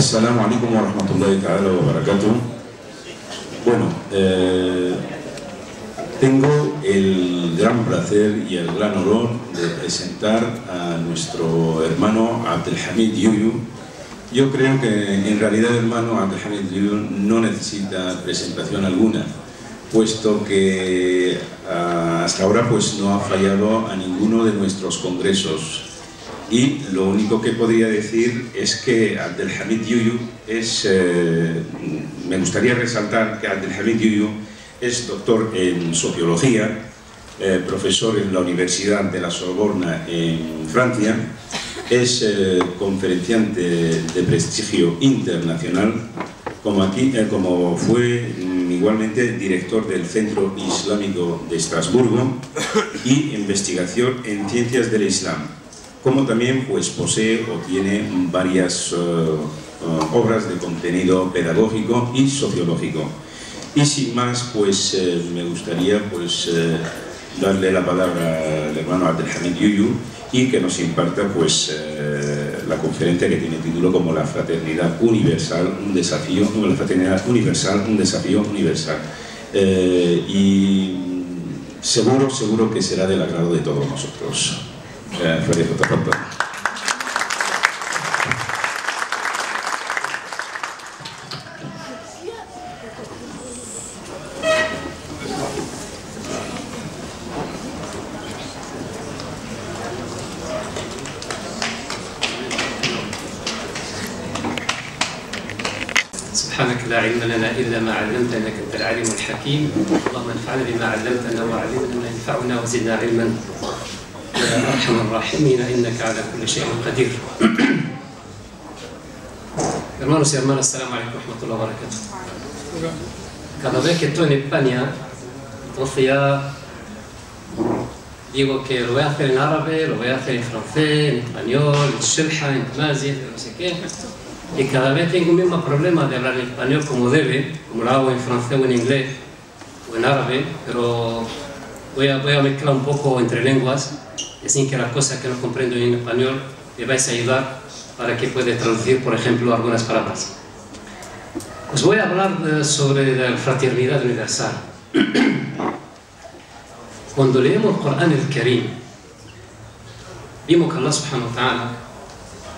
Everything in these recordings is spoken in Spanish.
Assalamu alaikum wa rahmatullahi ta'ala wa barakatuh. Bueno, tengo el gran placer y el gran honor de presentar a nuestro hermano Abdelhamid Yuyu. Yo creo que en realidad el hermano Abdelhamid Yuyu no necesita presentación alguna, puesto que hasta ahora pues no ha fallado a ninguno de nuestros congresos. Y lo único que podría decir es que Abdelhamid Yuyu es, me gustaría resaltar que Abdelhamid Yuyu es doctor en sociología, profesor en la Universidad de la Sorbona en Francia, es conferenciante de prestigio internacional, como fue igualmente director del Centro Islámico de Estrasburgo y investigación en ciencias del Islam, como también pues posee o tiene varias obras de contenido pedagógico y sociológico. Y sin más, pues me gustaría pues darle la palabra al hermano Abdelhamid Yuyu y que nos imparta pues la conferencia que tiene título como La Fraternidad Universal, un desafío, la Fraternidad Universal, un desafío universal. Y seguro que será del agrado de todos nosotros. سبحانك لا علم لنا إلا ما علمتنا إنك أنت العليم الحكيم. اللهم انفعنا بما علمتنا وعلمنا ما ينفعنا وزدنا علما يا أرحم الراحمين إنك على كل شيء قدير. Hermanos y hermanas, assalamu alaikum wa rahmatullahi wa barakatuh. Cada vez que estoy en España, entonces ya digo que lo voy a hacer en árabe, lo voy a hacer en francés, en español, en shelha, en tamazi, no sé qué. Y cada vez tengo el mismo problema de hablar en español como debe, como lo hago en francés o en inglés o en árabe, pero voy a mezclar un poco entre lenguas, así que las cosas que no comprendo en español me vais a ayudar para que pueda traducir, por ejemplo, algunas palabras. Os voy a hablar sobre la fraternidad universal. Cuando leemos el Corán el Karim, vimos que Allah subhanahu wa ta'ala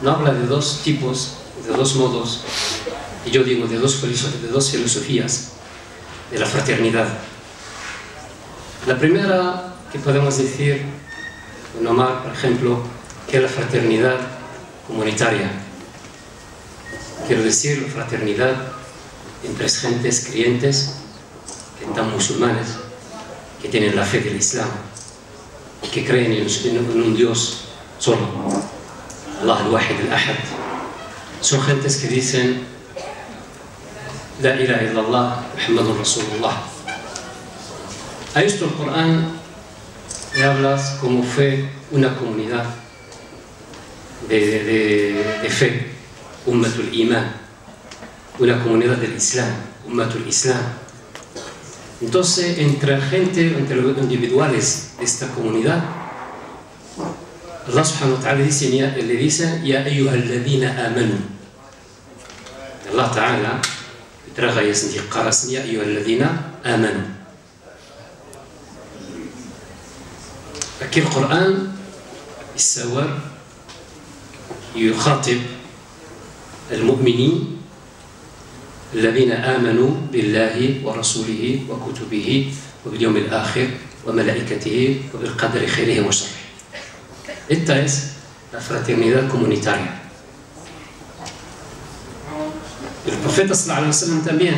no habla de dos tipos, de dos modos, y yo digo de dos filosofías de la fraternidad. La primera que podemos decir, en Omar, por ejemplo, que es la fraternidad comunitaria. Quiero decir, la fraternidad entre gentes creyentes, que están musulmanes, que tienen la fe del Islam, que creen en un Dios solo, Allah al-Wahid al-Ahad. Son gentes que dicen La ilaha illallah, Muhammadun Rasulullah. A esto el Corán le hablas como fe, una comunidad de fe, Ummatul Iman, una comunidad del Islam, Ummatul Islam. Entonces, entre los individuales de esta comunidad, Allah subhanahu wa ta'ala le dice Ya ayyuhalladhina amanu. Allah ta'ala traga yasni qaras Ya ayyuhalladhina amanu. Aquí el Corán السور يخاطب المؤمنين الذين آمنوا بالله ورسوله وكتبه وباليوم الآخر وملائكته وبالقدر خيره وشره. Esta es la fraternidad comunitaria. El profeta sallallahu alaihi wasallam también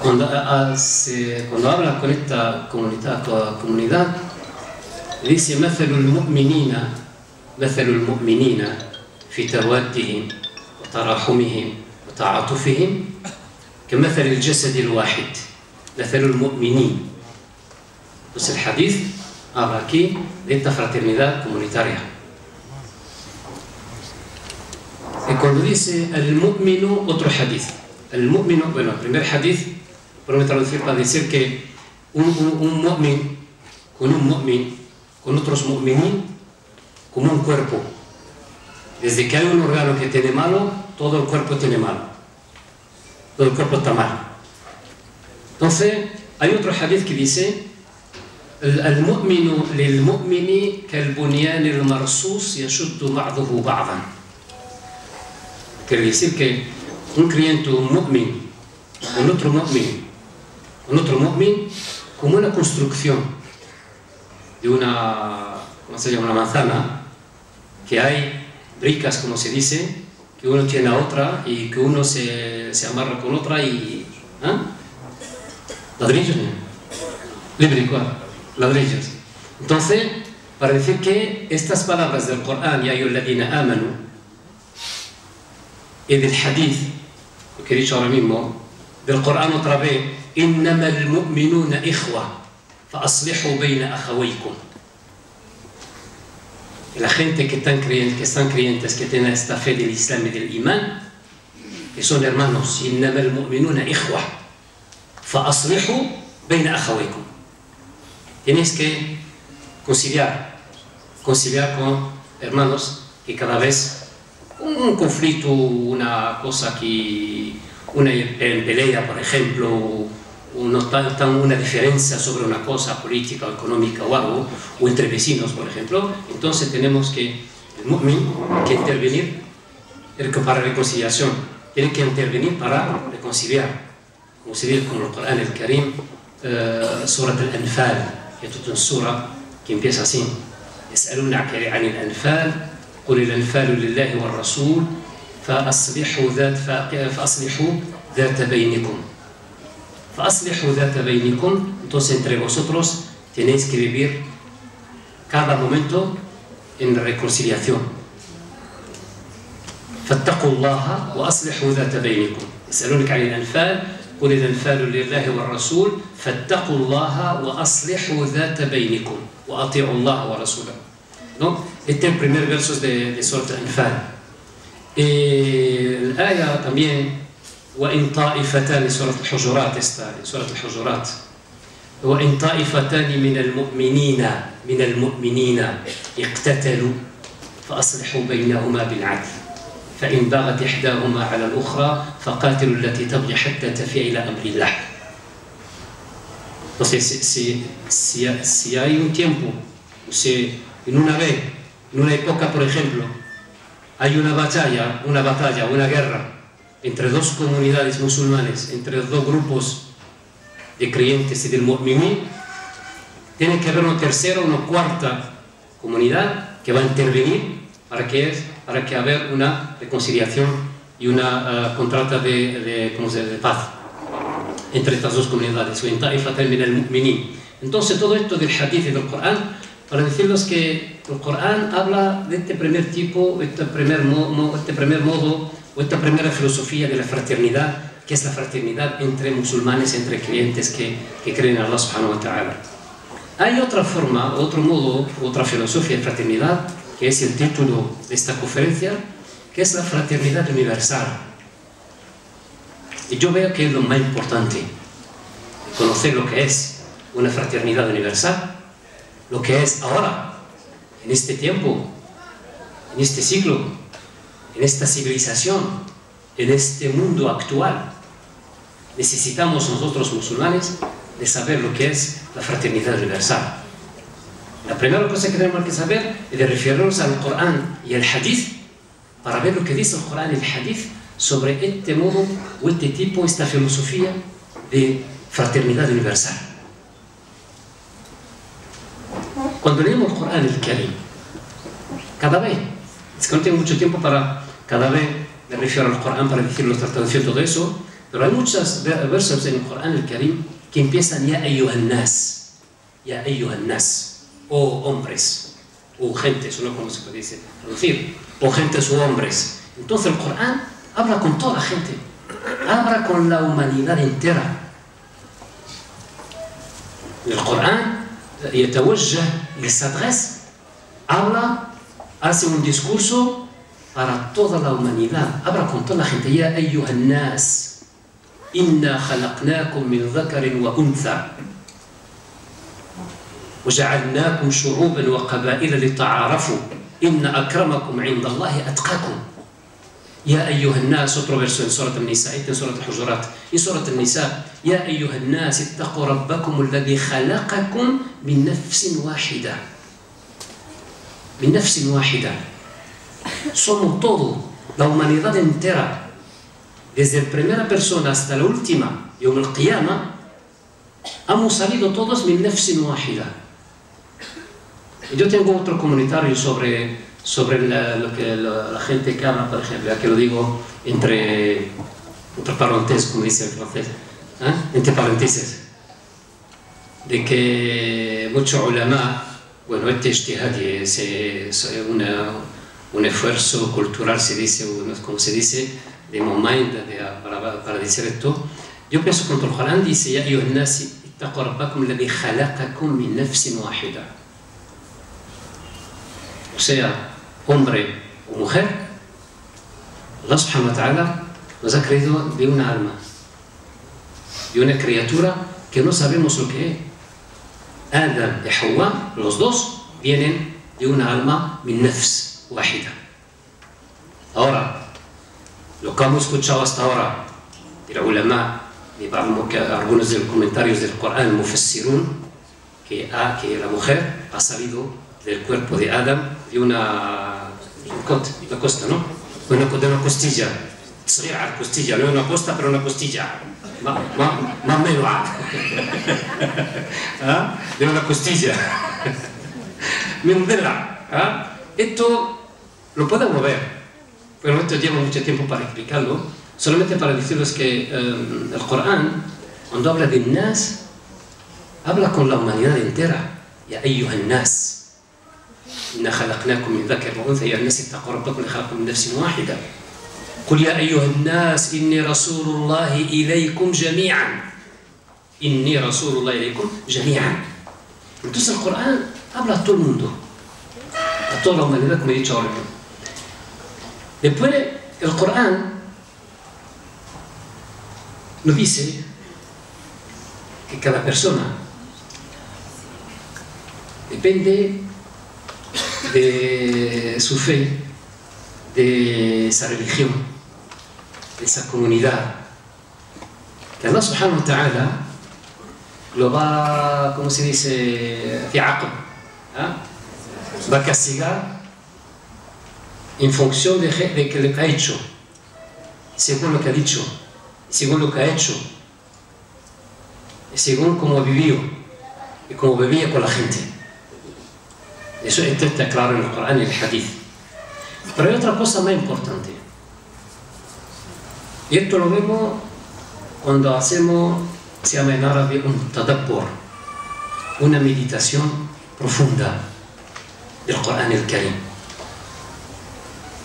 cuando habla con esta comunidad dice مثل المؤمنين في توادهم وتراحمهم وتعاطفهم كمثل الجسد الواحد مثل المؤمنين. Pues el hadith habla aquí de esta fraternidad comunitaria. Y cuando dice el mu'minu, otro hadith. El mu'minu, bueno, el primer hadith, podemos traducir para decir que un mu'min con otros mu'minin, como un cuerpo. Desde que hay un órgano que tiene malo, todo el cuerpo tiene malo. Todo el cuerpo está mal. Entonces, hay otro hadith que dice: المؤمن للمؤمن كالبنيان المرصوص يشد بعضه بعضا. Quiere decir que un creyente, un mu'min, un otro mu'min, como una construcción de una, ¿cómo se llama?, una manzana, que hay bricas, como se dice, que uno tiene a otra y que uno se amarra con otra y... ladrillos, ladrillos. Entonces, para decir que estas palabras del Corán, ya ayyuhalladhina amanu, y del hadith, lo que he dicho ahora mismo, del Corán otra vez, innama al-mu'minuna ikhwa, fa aslihu bayna akhawaykum. La gente que están creyentes, que tienen esta fe del Islam y del Imán, que son hermanos, innama al-mu'minuna ikhwa, fa aslihu bayna akhawaykum. Tienes que conciliar con hermanos que cada vez un conflicto, una cosa que, una pelea, por ejemplo, una diferencia sobre una cosa política o económica o algo, o entre vecinos, por ejemplo, entonces tenemos que, el mu'min, que intervenir para reconciliación, tiene que intervenir para reconciliar, como se dice con el Corán el Karim, Surat al-Anfal, que es una sura que empieza así: يسألونك عن الأنفال قل الأنفال لله والرسول فأصلحوا ذات بينكم. Entonces entre vosotros tenéis que vivir cada momento en reconciliación. فاتقوا الله وأصلحوا ذات بينكم. يسألونك عن الأنفال قل الأنفال لله والرسول فاتقوا الله وأصلحوا ذات بينكم وأطيعوا الله ورسوله. ¿No? Este es el primer verso de Surat al-Anfal. El aya también, وإن طائفتان, سورة الحجرات, سورة الحجرات, وإن طائفتان من المؤمنين اقتتلوا فأصلحوا بينهما بالعدل فإن بغت إحداهما على الأخرى فقاتلوا التي تبغي حتى تفيء إلى أمر الله. Entonces, si hay un tiempo, en una vez, en una época, por ejemplo, hay una batalla, una guerra entre dos comunidades musulmanes, entre dos grupos de creyentes y del mu'minin, tiene que haber una tercera o una cuarta comunidad que va a intervenir para que haya una reconciliación y una contrata de paz entre estas dos comunidades. Entonces todo esto del hadith y del Corán, para decirles que el Corán habla de este primer tipo, este primer modo, o esta primera filosofía de la fraternidad, que es la fraternidad entre musulmanes, entre creyentes que creen en Allah subhanahu wa ta'ala. Hay otra forma, otro modo, otra filosofía de fraternidad, que es el título de esta conferencia, que es la fraternidad universal. Y yo veo que es lo más importante, conocer lo que es una fraternidad universal, lo que es ahora, en este tiempo, en este siglo, en esta civilización, en este mundo actual. Necesitamos nosotros musulmanes de saber lo que es la fraternidad universal. La primera cosa que tenemos que saber es de referirnos al Corán y al Hadith para ver lo que dice el Corán y el Hadith sobre este modo o este tipo, esta filosofía de fraternidad universal. Cuando leemos el Corán el Karim, cada vez, es que no tengo mucho tiempo para cada vez me refiero al Corán para decir los traducción todo eso, pero hay muchos versos en el Corán el Karim que empiezan ya ayyuhan nas, o hombres, o gentes, o no como se puede traducir, o gentes o hombres. Entonces el Corán habla con toda la gente, habla con la humanidad entera. El Corán il s'adresse, habla, hace un discurso para toda la humanidad, habla con toda la gente. Ya ayyuhan nas, inna khalaqnakum min dhakarin wa untha وجعلناكم شعوبا وقبائل لتعارفوا Inna akramakum inda Allahi atqakum. Ya ayyuhan nas, otro verso en Surat al-Nisa, en Surat al-Hujurat, en Surat al-Nisa, Ya ayyuhan nas, ittaqu rabbakum alladhi khalaqakum min nafsin wahida. Min nafsin wahida. Somos todo, la humanidad entera, desde la primera persona hasta la última, Yom al-Qiyamah, hemos salido todos min nafsin wahida. Yo tengo otro comentario sobre lo que la gente que habla, por ejemplo, que lo digo entre paréntesis, como dice en francés, entre paréntesis, de que muchos ulama, bueno, este ijtihadi es un esfuerzo cultural, se dice, como se dice, de mon mind, para decir esto. Yo pienso que el Corán dice, Ya ayyuhan nas, ittaqu rabbakum alladhi khalaqakum min nafsin wahida. O sea, hombre o mujer, Allah subhanahu wa ta'ala nos ha creado de una alma, de una criatura que no sabemos lo que es. Adam y Hawa, los dos, vienen de una alma min nafs wahida. Ahora, lo que hemos escuchado hasta ahora de la ulama, de algunos de los comentarios del Corán, mufassirun, que la mujer ha salido del cuerpo de Adam de una costa, ¿no? De una costilla. صغيرة costilla, no una costa, pero una costilla. Más menor. De una costilla. Min dhilla. Esto lo podemos ver, pero esto lleva mucho tiempo para explicarlo. Solamente para decirles que el Corán, cuando habla de nas, habla con la humanidad entera. Ya ayyuhan nas. إنا خلقناكم من ذكر وأنثى يا الناس اتقوا ربكم الذي خلقكم من نفس واحدة قل يا أيها الناس إني رسول الله إليكم جميعا إني رسول الله إليكم جميعا. Entonces el Corán habla a todo el mundo, a toda la humanidad, como he dicho ahora. Después el Corán nos dice que cada persona depende de su fe, de esa religión, de esa comunidad, que Allah subhanahu wa ta'ala lo va, ¿cómo se dice? Va a castigar en función de que lo que ha hecho, según lo que ha dicho, según lo que ha hecho, según cómo vivió y cómo vivía con la gente. Eso está claro en el Corán y el Hadith. Pero hay otra cosa más importante. Y esto lo vemos cuando hacemos, se llama en árabe un tadabbur, una meditación profunda del Corán el Karim.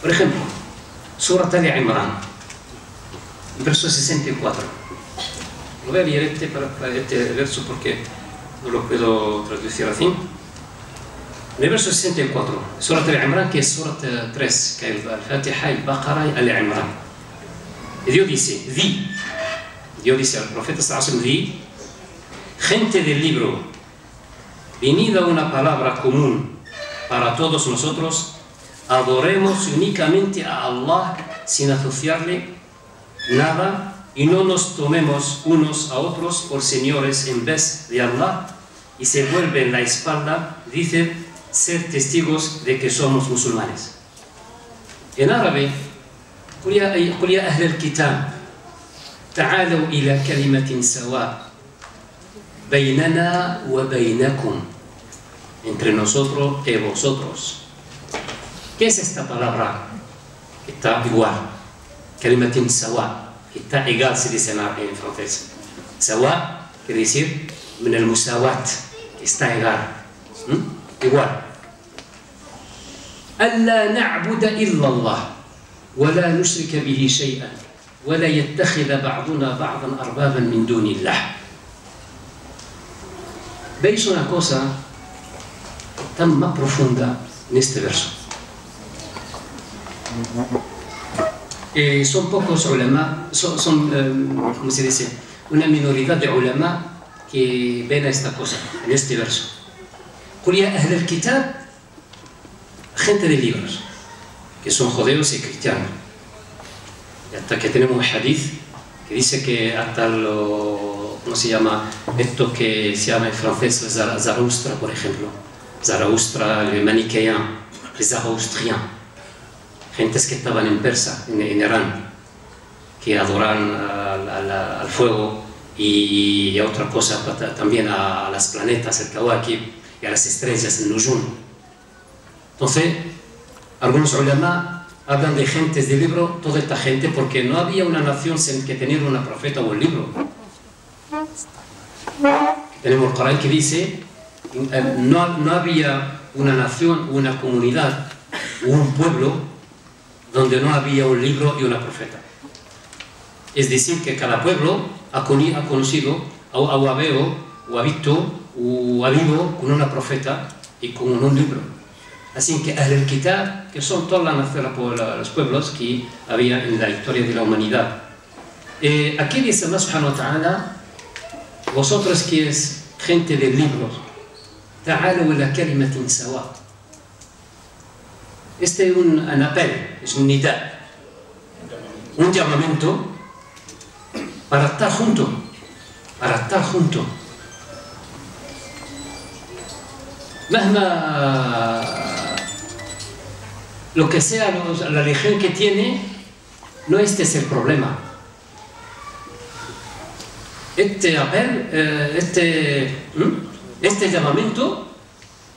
Por ejemplo, Surat Al-Imran, verso 64. Lo voy a leer este verso porque no lo puedo traducir así. En el verso 64, Surat Al-Imran, que es Surat 3, que es Al-Fatiha, Al-Baqarah y Al-Imran. Y Dios dice al profeta sallallahu alaihi wasallam, gente del libro, venid a una palabra común para todos nosotros, adoremos únicamente a Allah sin asociarle nada y no nos tomemos unos a otros por señores en vez de Allah, y se vuelven la espalda, dicen ser testigos de que somos musulmanes. En árabe, قل يا أهل الكتاب تعالوا إلى كلمة سواء بيننا وبينكم, entre nosotros y vosotros. ¿Qué es esta palabra? Está igual. كلمة سواء, está igual, se dice en francés. سواء quiere decir من المساواة, está igual. Igual. ألا نعبد إلا الله ولا نشرك به شيئا ولا يتخذ بعضنا بعضا أربابا من دون الله. ¿Veis una cosa tan más profunda en este verso? Son pocos ulama, ¿cómo se dice? Una minoridad de ulama que ven a esta cosa en este verso. قل يا أهل الكتاب, gente de libros, que son judeos y cristianos. Y hasta que tenemos un hadith que dice que hasta lo, ¿cómo se llama? Esto que se llama en francés Zaraustra, por ejemplo. Zaraustra, el maniquean, el zaraustrian. Gentes que estaban en Persia, en Irán, que adoran al fuego y a otra cosa, también a las planetas, el Kawakib, y a las estrellas, el Nujum. Entonces, algunos ulama hablan de gentes de libro, toda esta gente, porque no había una nación sin que tener una profeta o un libro. Tenemos el Corán que dice, no había una nación, una comunidad o un pueblo donde no había un libro y una profeta. Es decir, que cada pueblo ha conocido, ha visto o ha vivido con una profeta y con un libro. Así que Ahl Kitab, que son todas los pueblos que había en la historia de la humanidad. Aquí dice Allah subhanahu wa ta'ala, vosotros que es gente de libros, ta'alu ila kalimatin sawa. Este es un apel, es un nida, un llamamiento para estar juntos, lo que sea la religión que tiene, no este es el problema. Este apel, este llamamiento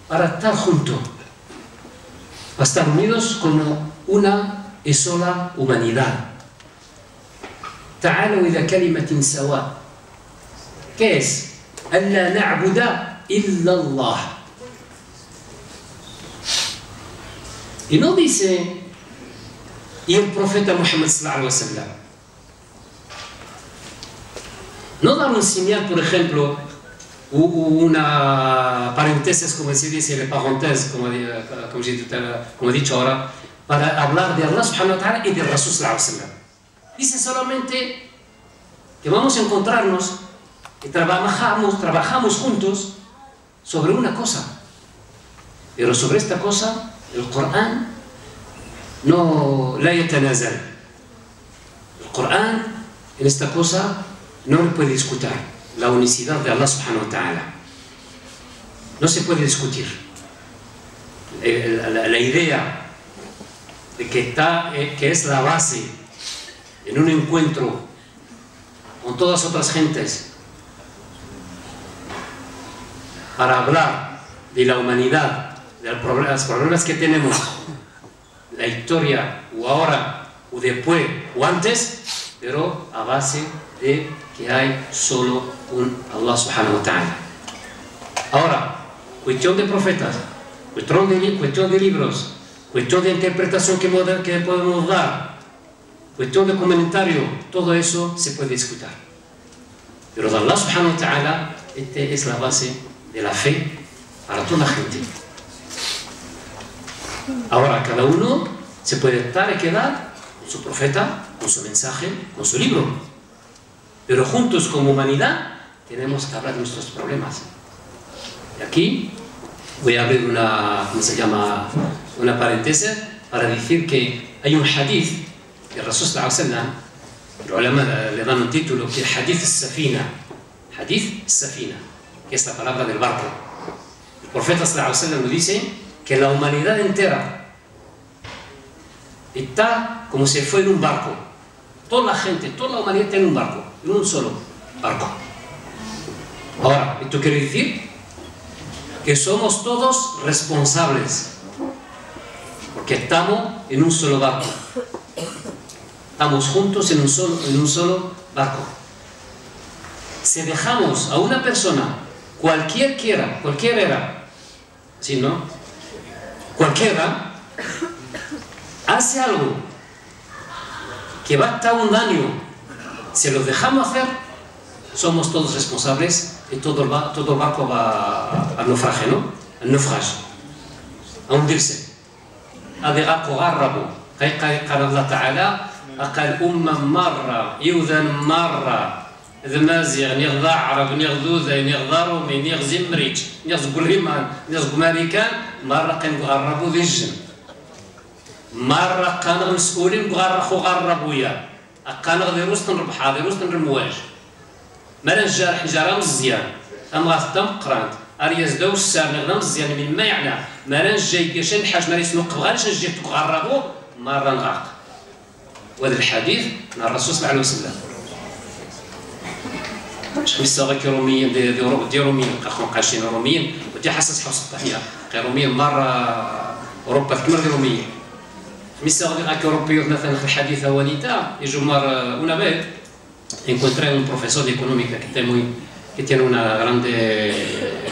para estar juntos, para estar unidos como una y sola humanidad. Ta'alu ila kalimatin sawa. ¿Qué es? Alla na'buda illa Allah. Y no dice, y el profeta Muhammad sallallahu alaihi wasallam. No da un señal, por ejemplo, una paréntesis, como se dice, paréntesis, como he dicho ahora, para hablar de Allah subhanahu wa ta'ala y de Rasul sallallahu alaihi wasallam. Dice solamente que vamos a encontrarnos y trabajamos juntos sobre una cosa. Pero sobre esta cosa, el Corán no la yatanazal. El Corán en esta cosa no le puede discutir la unicidad de Allah subhanahu wa ta'ala. No se puede discutir. La idea de que es la base en un encuentro con todas otras gentes para hablar de la humanidad, de los problemas que tenemos, la historia, o ahora, o después, o antes, pero a base de que hay solo un Allah subhanahu wa ta'ala. Ahora, cuestión de profetas, cuestión de libros, cuestión de interpretación que podemos dar, cuestión de comentario, todo eso se puede discutir. Pero de Allah subhanahu wa ta'ala, esta es la base de la fe para toda la gente. Ahora cada uno se puede estar y quedar con su profeta, con su mensaje, con su libro. Pero juntos como humanidad tenemos que hablar de nuestros problemas. Y aquí voy a abrir una paréntesis para decir que hay un hadith que Rasul sallallahu alaihi wasallam, los ulama le dan un título que es Hadith al-Safina. Hadith al-Safina, que es la palabra del barco. El profeta sallallahu alaihi wasallam nos dice que la humanidad entera está como si fuera un barco. Toda la gente, toda la humanidad tiene un barco, en un solo barco. Ahora, esto quiere decir que somos todos responsables, porque estamos en un solo barco. Estamos juntos en un solo barco. Si dejamos a una persona, cualquiera, ¿sí, no? Cualquiera hace algo que va a estar un daño, si lo dejamos hacer, somos todos responsables y todo el barco va al naufragio, ¿no? Al naufragio, a hundirse. هذا غربوا قال الله تعالى قال مرة يوذن مرة ذمازيغ نيغ عرب نيغ ذوذا نيغ ضارو نيغ زمريج نيغ قريمان نيغ ماريكان مرة كان غربوا ذي الجن مرة قانغ مسؤولين غرخو غربويا قانغ دي روستن ربحا دي روستن رمواج مالا الجارح جارة مزيان أم غاثدام قرانت أرياز دو السار نغنم مزيان من ما يعني مالا جاي قشن حاج مالي سنوق بغالش نجيك تغربو مرة نغاق وهذا الحديث مع الرسول صلى الله عليه وسلم مستوى روميين دي روميين قاشين روميين ودي حساس حوص الطحية روميين مرة أوروبا كمر دي روميين مستوى أوروبيين مثلا في الحديثة وليتا يجوا مرة una vez encontré un profesor de económica que tiene una grande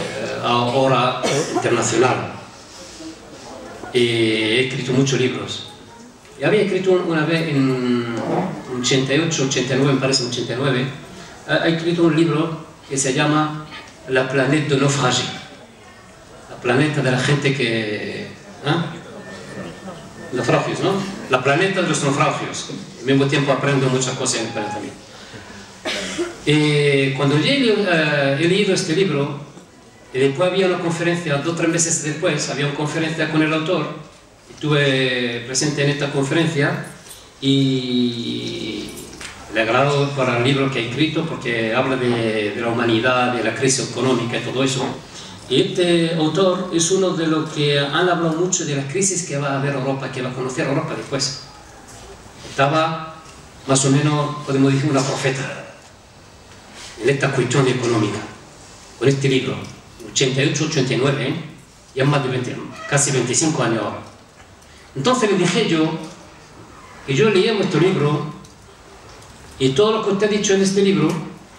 obra internacional y he escrito muchos libros y había escrito una vez en 88, 89, me parece 89 ha escrito un libro que se llama La planeta de naufragés, la planeta de la gente que... naufragios, ¿no? La planeta de los naufragios. Al mismo tiempo aprendo muchas cosas en el planeta también. Cuando he leído este libro, y después había una conferencia, 2 o 3 meses después, había una conferencia con el autor, estuve presente en esta conferencia y le agrado para el libro que ha escrito porque habla de la humanidad, de la crisis económica y todo eso. Y este autor es uno de los que han hablado mucho de la crisis que va a haber Europa, que va a conocer Europa después. Estaba más o menos, podemos decir, una profeta en esta cuestión económica, con este libro, 88-89, ya más de casi 25 años ahora. Entonces le dije yo, que yo leía nuestro libro, y todo lo que usted ha dicho en este libro,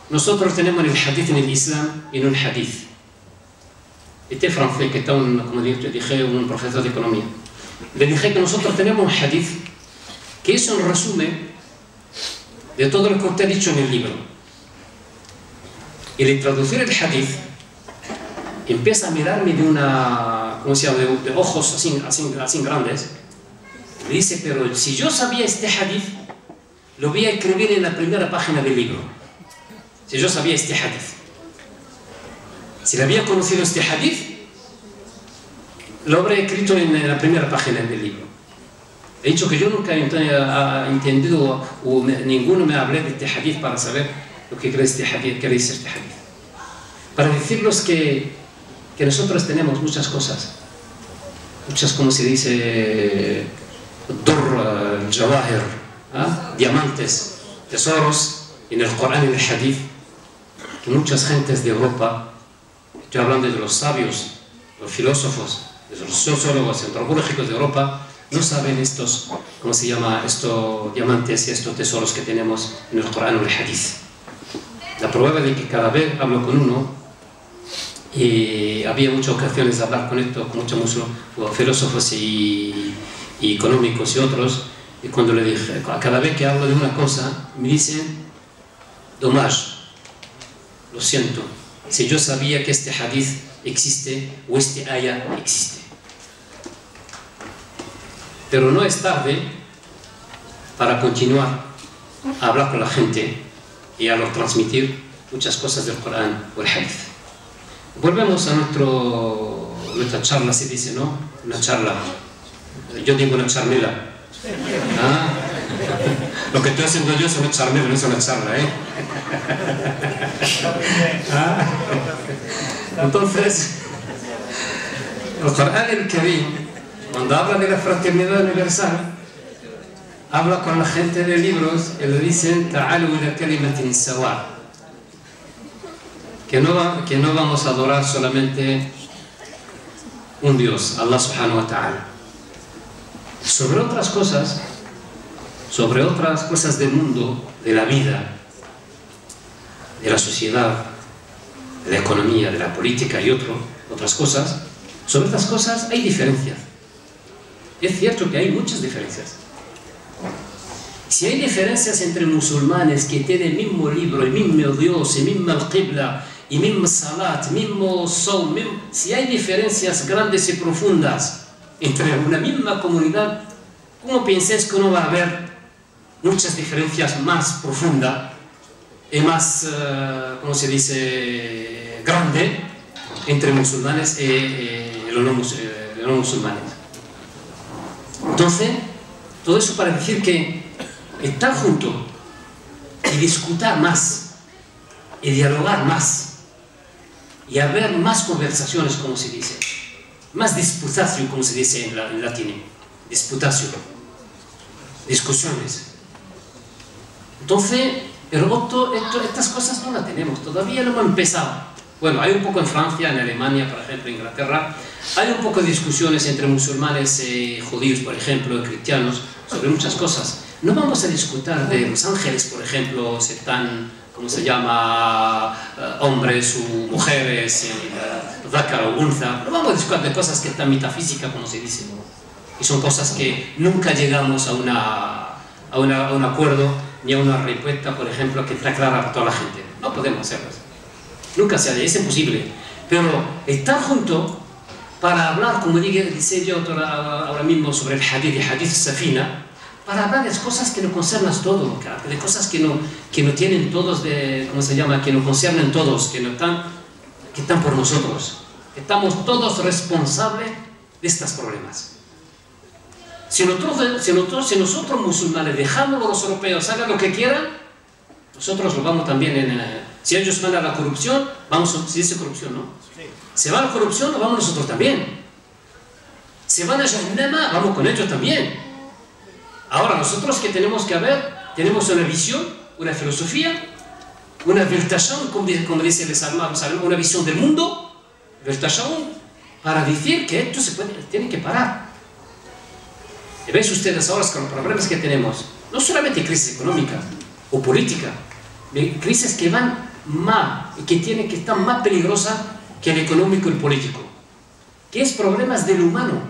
nosotros tenemos en el hadith en el Islam y en un hadith. Este francés, que está como dije, un profesor de economía. Le dije que nosotros tenemos un hadith, que es un resumen de todo lo que usted ha dicho en el libro. Y al traducir el hadith, empieza a mirarme de una, ¿cómo se llama?, de ojos así grandes. Me dice, pero si yo sabía este hadith, lo voy a escribir en la primera página del libro. Si yo sabía este hadith. Si le había conocido este hadith, lo habré escrito en la primera página del libro. He dicho que yo nunca he entendido, o ninguno me hablé de este hadith para saber lo que cree este hadith, qué dice este hadith. Para decirles que nosotros tenemos muchas cosas. Muchas, como se dice, jawahir, diamantes, tesoros en el Corán y en el hadith, que muchas gentes de Europa, estoy hablando de los sabios, los filósofos, de los sociólogos antropológicos de Europa, no saben estos, ¿cómo se llama?, estos diamantes y estos tesoros que tenemos en el Corán o en el hadith. La prueba de que cada vez hablo con uno, y había muchas ocasiones de hablar con esto, con muchos filósofos y económicos y otros, y cuando le dije, cada vez que hablo de una cosa, me dicen, dommage, lo siento, si yo sabía que este hadith existe o este ayah existe. Pero no es tarde para continuar a hablar con la gente y a transmitir muchas cosas del Corán o el hadith. Volvemos a nuestra charla, se dice, ¿no? Una charla. Yo digo una charnela. Lo que estoy haciendo yo es una charnela, no es una charla, ¿eh? Entonces, el Corán el Karim, cuando habla de la fraternidad universal, habla con la gente de libros y le dicen ta'alu ila kalimatin sawa, que no vamos a adorar solamente un Dios, Allah subhanahu wa ta'ala. Sobre otras cosas del mundo, de la vida, de la sociedad, de la economía, de la política y otras cosas, sobre estas cosas hay diferencias. Es cierto que hay muchas diferencias. Si hay diferencias entre musulmanes que tienen el mismo libro, el mismo Dios, el mismo al-Qibla, el mismo Salat, el mismo Sawm, si hay diferencias grandes y profundas entre una misma comunidad, ¿cómo pensáis que no va a haber muchas diferencias más profundas y más, ¿cómo se dice?, grande entre musulmanes y los no musulmanes? Entonces, todo eso para decir que estar juntos y discutir más y dialogar más y haber más conversaciones, como se dice, más disputatio, como se dice en latín, disputatio, discusiones. Entonces, pero estas cosas no las tenemos, todavía no hemos empezado. Bueno, hay un poco en Francia, en Alemania, por ejemplo, en Inglaterra, hay un poco de discusiones entre musulmanes y judíos, por ejemplo, y cristianos, sobre muchas cosas. No vamos a discutir de los ángeles, por ejemplo, si están, ¿cómo se llama?, hombres o mujeres, dácaro o unza. No vamos a discutir de cosas que están metafísicas, como se dice, ¿no? Y son cosas que nunca llegamos a un acuerdo ni a una respuesta, por ejemplo, que está clara para toda la gente. No podemos hacerlo. Nunca se hace, es imposible. Pero estar juntos para hablar, como dice yo ahora mismo sobre el hadith Safina, para hablar de cosas que nos concernan todos, de cosas que no tienen todos, ¿cómo se llama?, que nos conciernen todos, que están por nosotros. Estamos todos responsables de estos problemas. Si nosotros musulmanes dejamos a los europeos hagan lo que quieran, nosotros lo vamos también si ellos van a la corrupción, se dice corrupción, ¿no? Sí. Se va a la corrupción, vamos nosotros también. Se van a Jahannama, vamos con ellos también. Ahora, nosotros que tenemos que ver, tenemos una visión, una filosofía, una Weltanschauung, como dice el Salman, una visión del mundo, Weltanschauung, para decir que esto tiene que parar. Y veis ustedes ahora con los problemas que tenemos, no solamente crisis económica o política, crisis que van más y que están más peligrosas que el económico y el político, que es problemas del humano,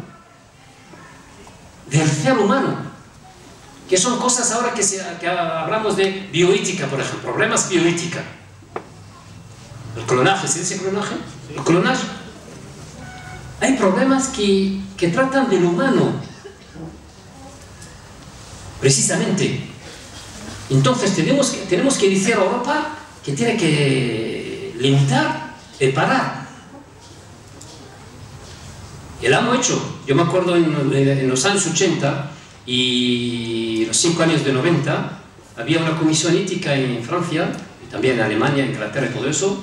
del ser humano, que son cosas ahora que hablamos de bioética, por ejemplo, problemas bioética. El clonaje, ¿se dice clonaje? El clonaje. Hay problemas que tratan del humano, precisamente. Entonces tenemos que decir a Europa que tiene que limitar y parar. Y lo hemos hecho. Yo me acuerdo en los años 80 y los 5 años de 90 había una comisión ética en Francia y también en Alemania, Inglaterra y todo eso,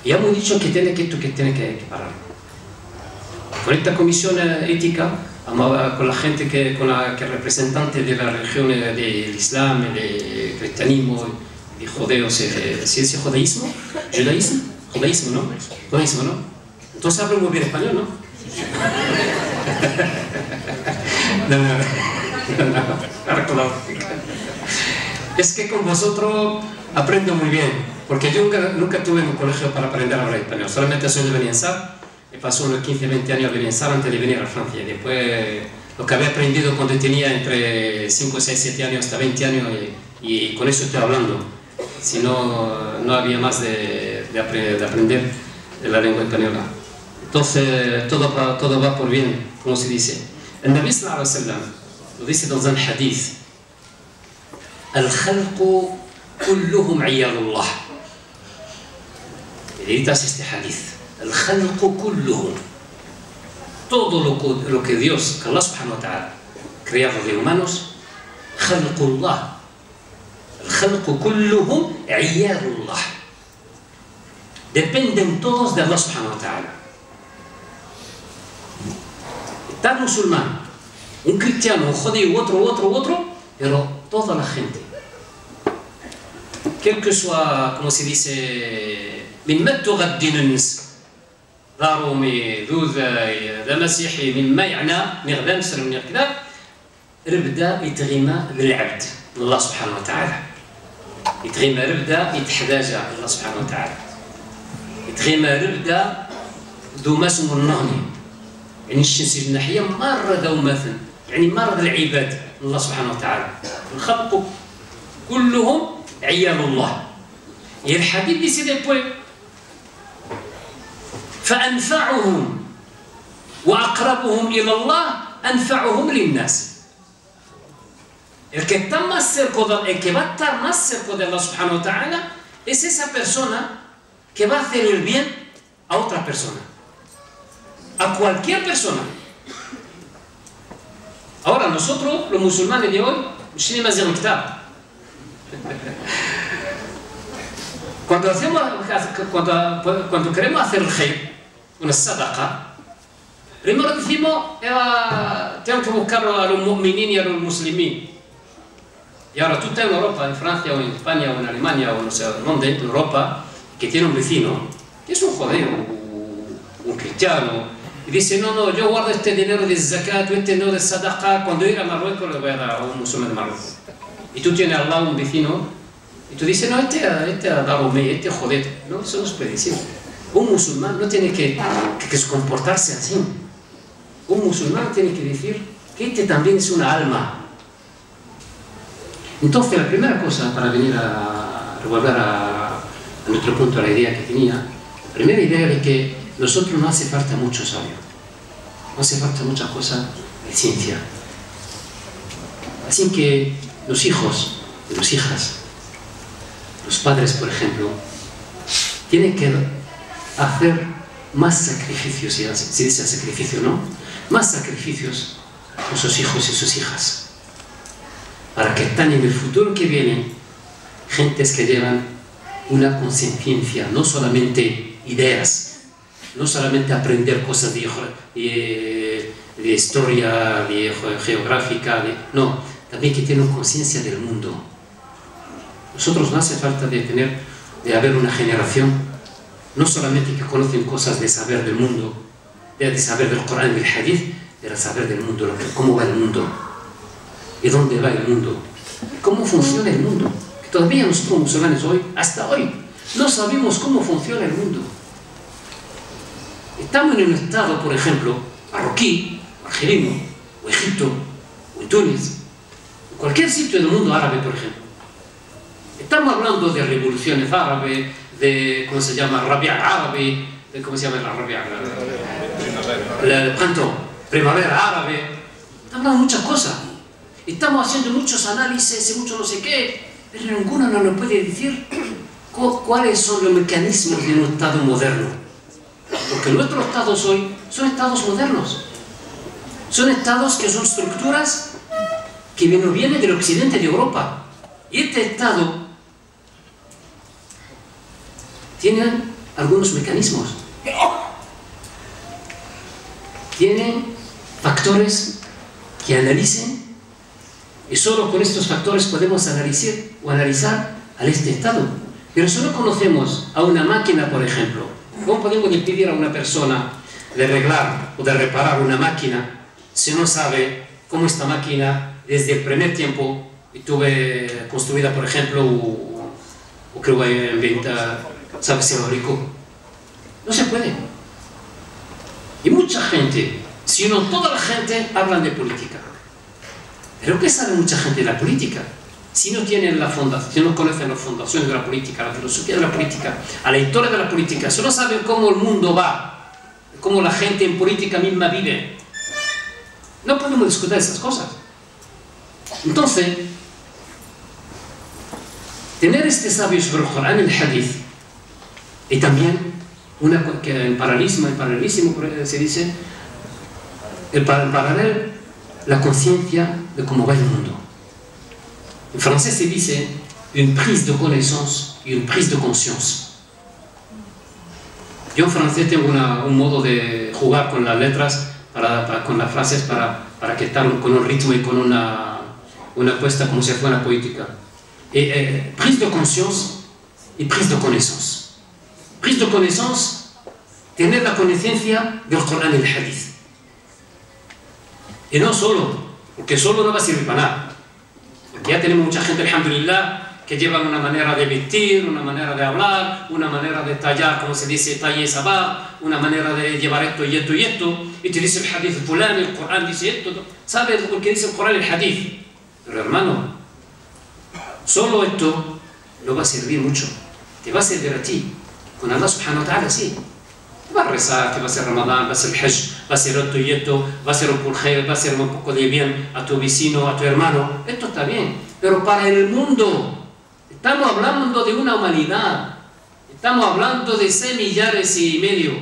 y hemos dicho que tiene que parar. Con esta comisión ética, con la gente que representante de la religión del Islam, del cristianismo, de judeos, ¿sí es judaísmo? ¿Judaísmo? Judaísmo, ¿no? Judaísmo, ¿no? Entonces hablo muy bien español, ¿no? No. Es que con vosotros aprendo muy bien, porque yo nunca tuve un colegio para aprender a hablar español, solamente soy de Beniansar. Me pasó unos 15-20 años a Beniansar antes de venir a Francia. Y después lo que había aprendido cuando tenía entre 5, 6, 7 años hasta 20 años y con eso estoy hablando. Si no había más de aprender de la lengua española. Entonces todo va por bien, como se dice. El Nabi sallallahu alayhi wa sallam lo dice dans un hadith: Al-khalqu kulluhum iyalullah. Meditas este hadith. Al-khalqu kulluhum. Todo lo que Dios, que Allah subhanahu wa ta'ala, creado de humanos, khalqullah. Al-khalqu kulluhum iyalullah. Dependen todos de Allah subhanahu wa ta'ala. Tal musulmán, un cristiano, un judío, otro, pero toda la gente, quel que soit, como se dice, مما تغدين الناس ضارومي ذا مسيحي مما يعنى نغدا نسر من كذا ربدا يتغيما بالعبد الله سبحانه وتعالى يتغيما ربدا يتحداجا الله سبحانه وتعالى يتغيما ربدا ذو مسم النهني يعني الشمس الناحية مرة دوماثن يعني مرة العباد الله سبحانه وتعالى الخلق كلهم عيال الله هي الحديث دي سيدي بوي فأنفعهم وأقربهم إلى الله أنفعهم للناس el que está más cerca el que va a estar más cerca de Allah subhanahu wa ta'ala es esa persona que va a hacer el bien a otra persona, a cualquier persona. Ahora nosotros, los musulmanes de hoy, cuando queremos hacer el khair, una sadaqa, primero decimos, tengo que buscar a los mu'minin y a los muslimin. Y ahora tú estás en Europa, en Francia o en España o en Alemania o no sé dónde, en Europa, que tiene un vecino, que es un judío, un cristiano, y dice, no, yo guardo este dinero de zakat o este dinero de sadaqa, cuando ir a Marruecos le voy a dar a un musulmán de Marruecos. Y tú tienes al lado un vecino, y tú dices, no, este ha dado este jodete. No, eso no es predecible. Un musulmán no tiene que comportarse así. Un musulmán tiene que decir que este también es una alma. Entonces, la primera cosa, para venir a volver a nuestro punto, a la idea que tenía, la primera idea de que nosotros no hace falta mucho sabio, no hace falta mucha cosa de ciencia. Así que los hijos y las hijas, los padres, por ejemplo, tienen que hacer más sacrificios, se dice sacrificio, ¿no? Más sacrificios con sus hijos y sus hijas, para que estén en el futuro que viene gentes que llevan una conciencia, no solamente ideas, no solamente aprender cosas de historia, de geográfica, no, también que tienen conciencia del mundo. Nosotros no hace falta de haber una generación, no solamente que conocen cosas de saber del mundo, de saber del Corán y del Hadith, de saber del mundo, cómo va el mundo, y dónde va el mundo, cómo funciona el mundo. Que todavía nosotros musulmanes hoy, hasta hoy, no sabemos cómo funciona el mundo. Estamos en un estado, por ejemplo, marroquí, argelino, o Egipto, o en Túnez, en cualquier sitio del mundo árabe, por ejemplo. Estamos hablando de revoluciones árabes, de, ¿cómo se llama?, rabia árabe, de, ¿cómo se llama la rabia? El pronto, primavera árabe. Estamos hablando de muchas cosas. Estamos haciendo muchos análisis y mucho no sé qué, pero ninguno nos puede decir cuáles son los mecanismos de un Estado moderno. Porque nuestros estados hoy son estados modernos. Son estados que son estructuras que vienen del occidente de Europa. Y este estado tiene algunos mecanismos. Tienen factores que analicen, y solo con estos factores podemos analizar a este estado. Pero si no conocemos a una máquina, por ejemplo, ¿cómo podemos pedir a una persona de arreglar o de reparar una máquina si no sabe cómo esta máquina desde el primer tiempo estuve construida, por ejemplo, o creo que en venta, ¿sabe si fabricó? No se puede. Y mucha gente, si no toda la gente, hablan de política. ¿Pero qué sabe mucha gente de la política? Si no tienen la fundación, si no conocen las fundaciones de la política, la filosofía de la política, a la historia de la política, si no saben cómo el mundo va, cómo la gente en política misma vive, no podemos discutir esas cosas. Entonces, tener este sabio sobre el Corán y el Hadith, y también que en paralelismo se dice, en paralelo, la conciencia de cómo va el mundo. En francés se dice une prise de connaissance y une prise de conscience. Yo en francés tengo un modo de jugar con las letras, con las frases, para que estén con un ritmo y con una puesta como si fuera poética. Prise de conscience y prise de connaissance. Prise de connaissance, tener la conciencia del Corán y el Hadith. Y no solo, porque solo no va a servir para nada. Porque ya tenemos mucha gente, alhamdulillah, que llevan una manera de vestir, una manera de hablar, una manera de tallar, como se dice, talle sabá, una manera de llevar esto y esto y esto, y te dice el hadith fulano, el Corán dice esto, ¿sabes lo que dice el Corán y el hadith? Pero hermano, solo esto no va a servir mucho, te va a servir a ti, con Allah subhanahu wa ta'ala sí. Va a rezar, que va a ser Ramadán, va a ser Hajj, va a ser esto y esto, va a ser un pulgel, va a ser un poco de bien a tu vecino, a tu hermano. Esto está bien, pero para el mundo, estamos hablando de una humanidad, estamos hablando de 6 millares y medio.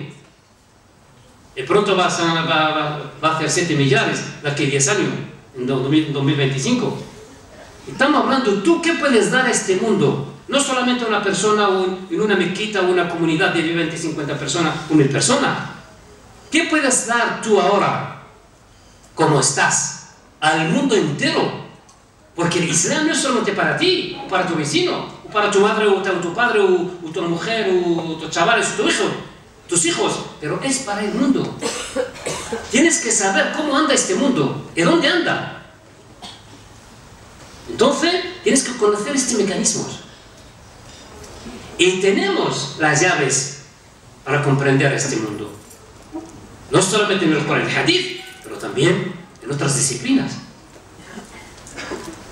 De pronto va a hacer 7 millares, de aquí a 10 años. en 2025. Estamos hablando, ¿tú qué puedes dar a este mundo? No solamente a una persona o en una mezquita o una comunidad de 20, 50 personas o 1000 personas. ¿Qué puedes dar tú ahora, como estás, al mundo entero? Porque el Islam no es solamente para ti, o para tu vecino, o para tu madre, o tu padre, o tu mujer, o tus chavales, o tu hijo, tus hijos, pero es para el mundo. Tienes que saber cómo anda este mundo, y dónde anda. Entonces, tienes que conocer estos mecanismos. Y tenemos las llaves para comprender este mundo. No solamente en el Corán y el Hadith, pero también en otras disciplinas.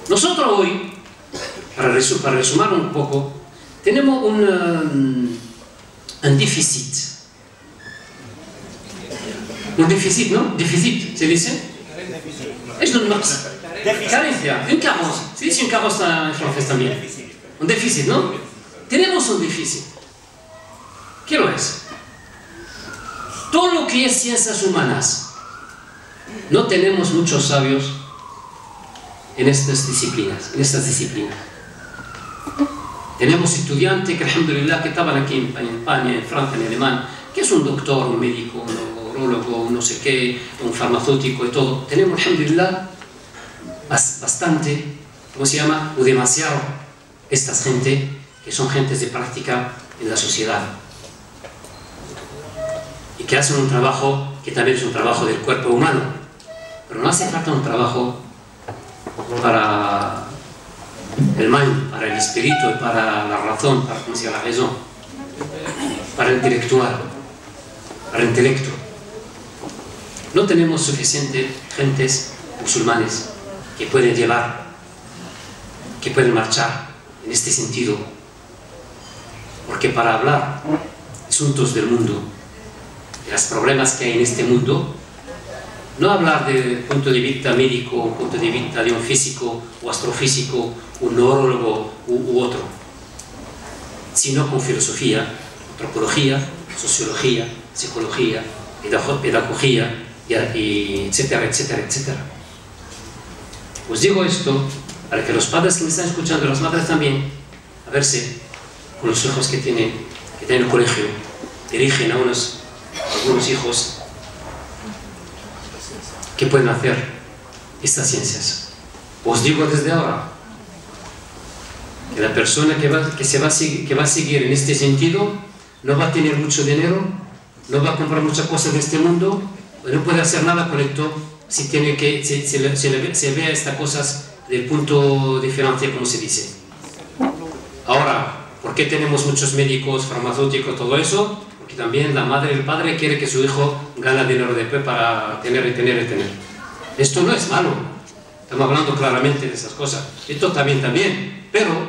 Nosotros hoy, para resumir un poco, tenemos un déficit. Un déficit, ¿no? Déficit, ¿se dice? Es un nox. Carencia, un carence. Se dice un carence en francés también. Un déficit, ¿no? Tenemos un déficit. ¿Qué lo es? Todo lo que es ciencias humanas, no tenemos muchos sabios en estas disciplinas. Tenemos estudiantes que, alhamdulillah, que estaban aquí en España, en Francia, en Alemania, que es un doctor, un médico, un neurólogo, un no sé qué, un farmacéutico y todo. Tenemos, alhamdulillah, bastante, ¿cómo se llama? O demasiado, estas gente que son gentes de práctica en la sociedad. Y que hacen un trabajo que también es un trabajo del cuerpo humano. Pero no hace falta un trabajo para el mind, para el espíritu, para la razón, para ¿cómo se llama? La razón, para el intelectual, para el intelecto. No tenemos suficientes gentes musulmanes que pueden llevar, que pueden marchar en este sentido. Porque para hablar asuntos del mundo, de los problemas que hay en este mundo, no hablar del punto de vista médico, un punto de vista de un físico o astrofísico, un neurólogo u otro, sino con filosofía, antropología, sociología, psicología, pedagogía, y etcétera, etcétera, etcétera. Os digo esto para que los padres que me están escuchando, las madres también, a verse con los hijos que tienen el colegio, dirigen a algunos hijos que pueden hacer estas ciencias. Os digo desde ahora que la persona que va a seguir en este sentido no va a tener mucho dinero, no va a comprar muchas cosas de este mundo, no puede hacer nada con esto si tiene que se vea estas cosas del punto diferente, como se dice. Ahora, ¿por qué tenemos muchos médicos, farmacéuticos, todo eso? Porque también la madre y el padre quiere que su hijo gane dinero después para tener y tener y tener. Esto no es malo. Estamos hablando claramente de esas cosas. Esto también. Pero,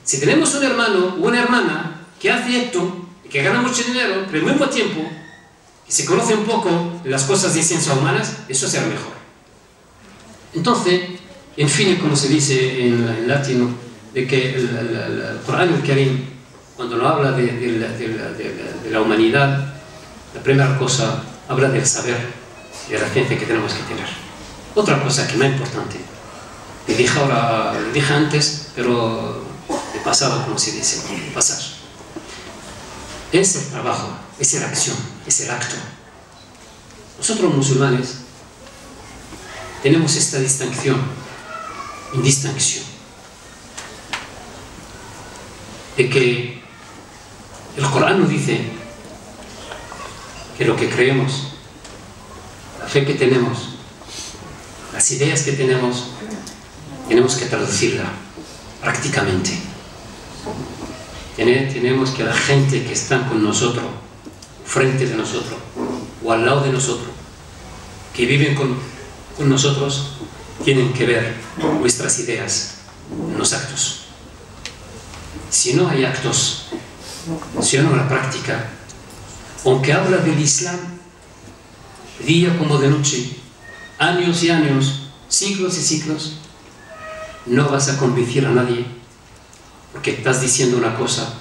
si tenemos un hermano o una hermana que hace esto y que gana mucho dinero, pero al mismo tiempo que se conoce un poco de las cosas de ciencias humanas, eso será mejor. Entonces, en fin, como se dice en latino, de que el Corán el Karim, cuando nos habla de la humanidad, la primera cosa habla del saber y de la ciencia que tenemos que tener. Otra cosa que es más importante, le dije antes, pero de pasado, como se dice, de pasar, es el trabajo, es la acción, es el acto. Nosotros musulmanes tenemos esta distinción, de que el Corán nos dice que lo que creemos, la fe que tenemos, las ideas que tenemos que traducirla prácticamente. Tenemos que la gente que está con nosotros, frente de nosotros, o al lado de nosotros, que viven con nosotros, tienen que ver nuestras ideas en los actos. Si no hay actos, si no hay una práctica, aunque habla del Islam, día como de noche, años y años, siglos y siglos, no vas a convencer a nadie, porque estás diciendo una cosa,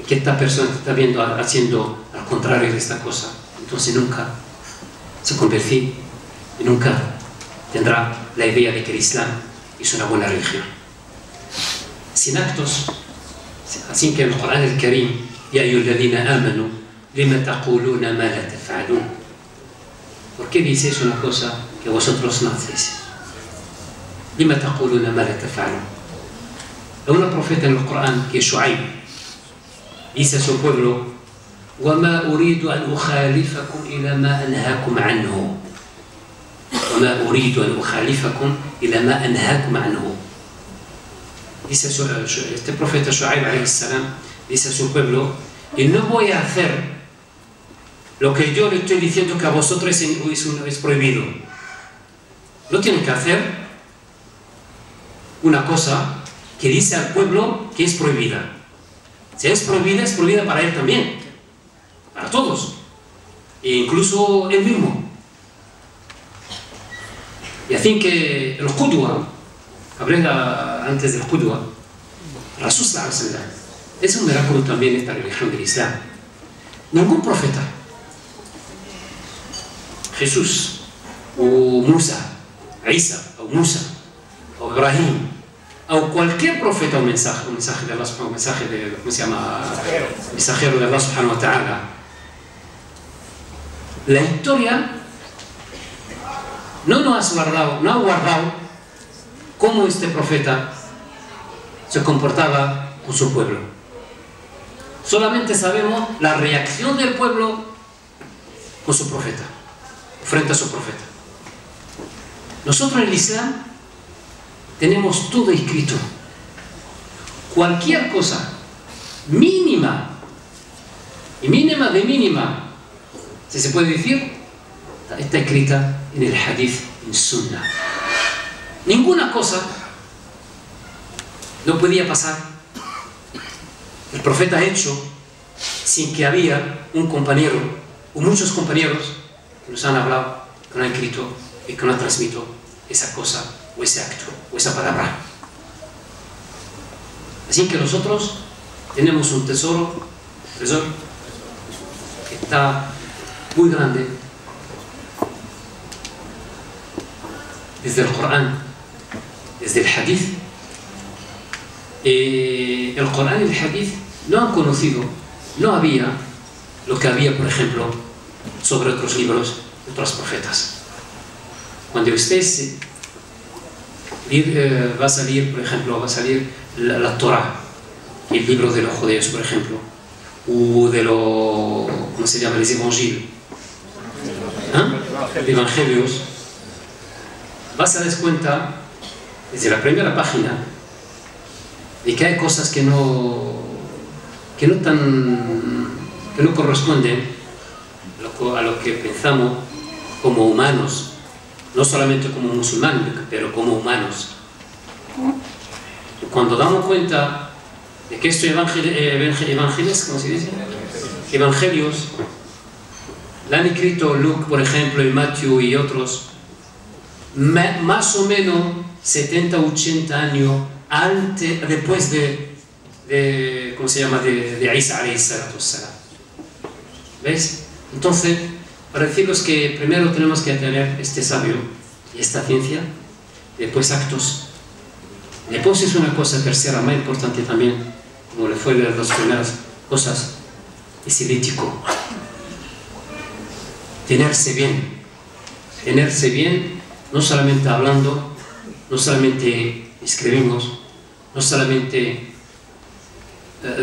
y que esta persona te está viendo haciendo al contrario de esta cosa. Entonces nunca se convierte y nunca tendrá la idea de que el Islam es una buena religión. Sin actos, así que el Corán el Karim, ya ayyuhalladhina amanu, lima taquluna ma la taf'alun. ¿Por qué dices una cosa que vosotros no hacéis? Lima taquluna ma la taf'alun. Hay una profeta en el Corán que es Shu'aib, dice a su pueblo: وَمَا أُرِيدُ أَنْ أُخَالِفَكُمْ إِلَى مَا أَنْهَاكُمْ عَنْهُ وَمَا أُرِيدُ أَنْ أُخَالِفَكُمْ إِلَى مَا أَنْهَاكُمْ عَنْهُ. Dice este profeta Shu'aib alayhi salam, dice a su pueblo: y no voy a hacer lo que yo le estoy diciendo que a vosotros es prohibido. No tienen que hacer una cosa que dice al pueblo que es prohibida. Si es prohibida para él también, para todos, e incluso él mismo. Y así que el Qudwa, hablé antes del Qudwa, Rasul sallallahu alaihi wasallam, es un milagro también esta religión del Islam. Ningún profeta, Jesús, o Musa, Isa, o Musa, o Ibrahim, o cualquier profeta o mensaje de Allah, ¿cómo se llama? Mensajero de Allah subhanahu wa ta'ala. La historia no ha guardado cómo este profeta se comportaba con su pueblo. Solamente sabemos la reacción del pueblo con su profeta, frente a su profeta. Nosotros en el Islam tenemos todo escrito. Cualquier cosa mínima, y mínima de mínima, si se puede decir, está escrita en el hadith, en sunnah. Ninguna cosa no podía pasar. El profeta ha hecho sin que había un compañero o muchos compañeros que nos han hablado, que nos han escrito y que nos han transmitido esa cosa o ese acto o esa palabra. Así que nosotros tenemos un tesoro que está muy grande, desde el Corán, desde el Hadith. El Corán y el Hadith no han conocido, no había lo que había, por ejemplo, sobre otros libros de otros profetas. Cuando ustedes va a salir, por ejemplo, la Torah, el libro de los judíos, por ejemplo, o de los, ¿cómo se llama? Los evangelios, evangelios, vas a dar cuenta desde la primera página de que hay cosas que no corresponden a lo que pensamos como humanos, no solamente como musulmanes, pero como humanos. Cuando damos cuenta de que estos evangelios, ¿cómo se dice? Evangelios, la han escrito Luke, por ejemplo, y Matthew y otros, más o menos 70, 80 años después de ¿cómo se llama? De Isa alayhi salatu wassalam. ¿Ves? Entonces, para deciros que primero tenemos que tener este sabio y esta ciencia, después actos. Después es una cosa tercera, más importante también, como le fue de las dos primeras cosas, es el ético. Tenerse bien, no solamente hablando, no solamente escribimos, no solamente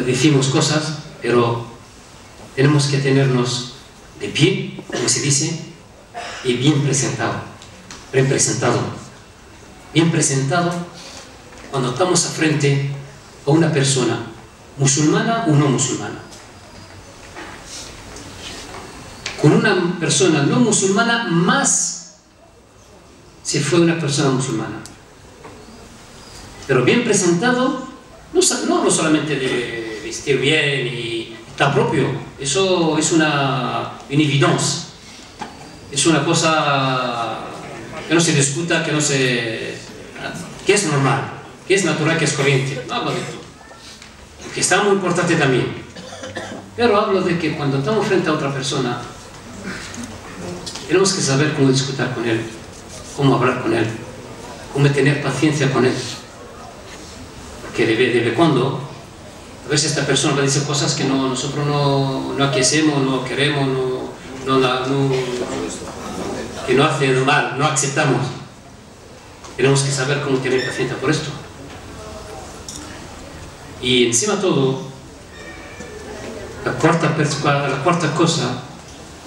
decimos cosas, pero tenemos que tenernos de pie, como se dice, y bien presentado. Bien presentado cuando estamos frente a una persona, musulmana o no musulmana. Con una persona no musulmana, más si fue una persona musulmana. Pero bien presentado, no solamente de vestir bien y estar propio, eso es una evidencia, es una cosa que no se discuta, que es normal, que es natural, que es corriente. No hablo de esto, que está muy importante también. Pero hablo de que cuando estamos frente a otra persona, tenemos que saber cómo discutir con él, cómo hablar con él, cómo tener paciencia con él. Porque de cuando, a veces esta persona va a decir cosas que nosotros no aquecemos, no queremos, que no hace mal, no aceptamos. Tenemos que saber cómo tener paciencia por esto. Y encima de todo, la cuarta cosa,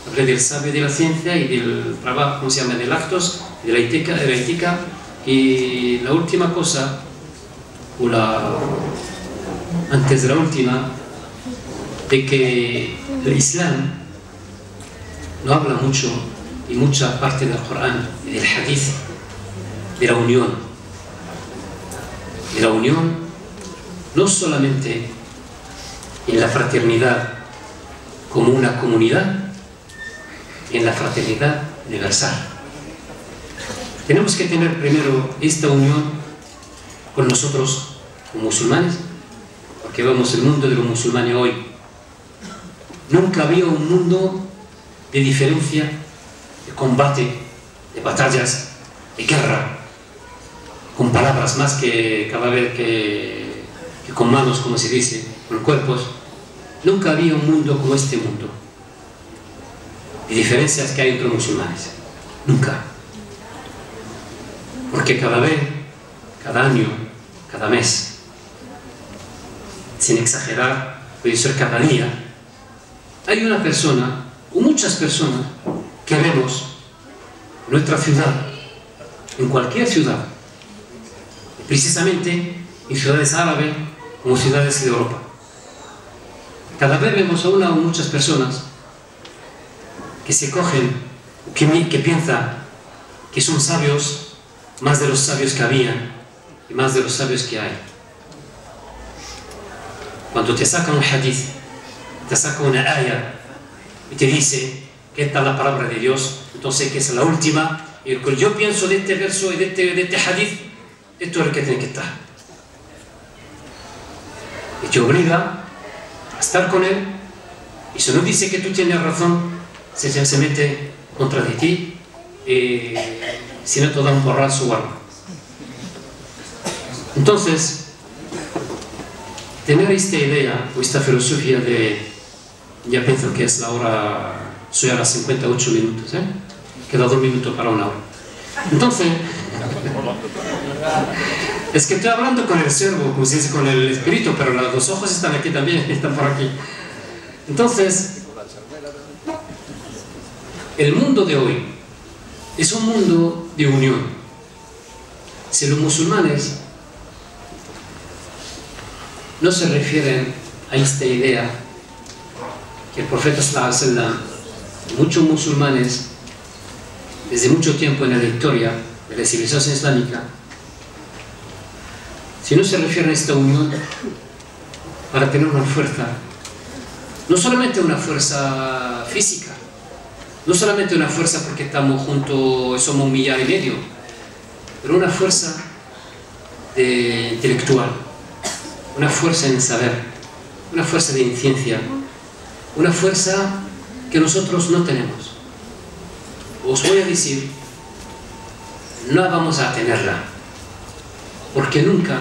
hablé del saber de la ciencia y del trabajo, ¿cómo se llama?, del actos, de la ética, y la última cosa, antes de la última, de que el Islam no habla mucho, y mucha parte del Corán y del Hadith, de la unión. De la unión, no solamente en la fraternidad como una comunidad, en la fraternidad universal. Tenemos que tener primero esta unión con nosotros como musulmanes, porque vemos el mundo de los musulmanes hoy. Nunca había un mundo de diferencia, de combate, de batallas, de guerra, con palabras más que cada vez que con manos, como se dice, con cuerpos. Nunca había un mundo como este mundo, de diferencias que hay entre los musulmanes. Nunca. Porque cada vez, cada año, cada mes, sin exagerar, puede ser cada día, hay una persona, o muchas personas, que vemos en nuestra ciudad, en cualquier ciudad, precisamente en ciudades árabes como ciudades de Europa. Cada vez vemos a una o muchas personas que se cogen, que piensan que son sabios, más de los sabios que habían y más de los sabios que hay. Cuando te saca un hadith, te saca una ayah y te dice que esta es la palabra de Dios, entonces que es la última, y lo que yo pienso de este verso y de este hadith, esto es el que tiene que estar. Y te obliga a estar con él, y si no dice que tú tienes razón, se mete contra de ti, y si no te da un porrazo o algo. Entonces, tener esta idea o esta filosofía de, ya pienso que es la hora, soy a las 58 minutos, queda 2 minutos para una hora. Entonces, es que estoy hablando con el servo, como se dice, con el espíritu, pero los ojos están aquí también, están por aquí. Entonces, el mundo de hoy es un mundo de unión. Si los musulmanes no se refieren a esta idea que el profeta sallallahu alaihi wasallam, muchos musulmanes desde mucho tiempo en la historia de la civilización islámica, si no se refieren a esta unión para tener una fuerza, no solamente una fuerza física, no solamente una fuerza porque estamos juntos y somos 1,5 millones, pero una fuerza intelectual, una fuerza en saber, una fuerza de ciencia, una fuerza que nosotros no tenemos. Os voy a decir, no vamos a tenerla, porque nunca,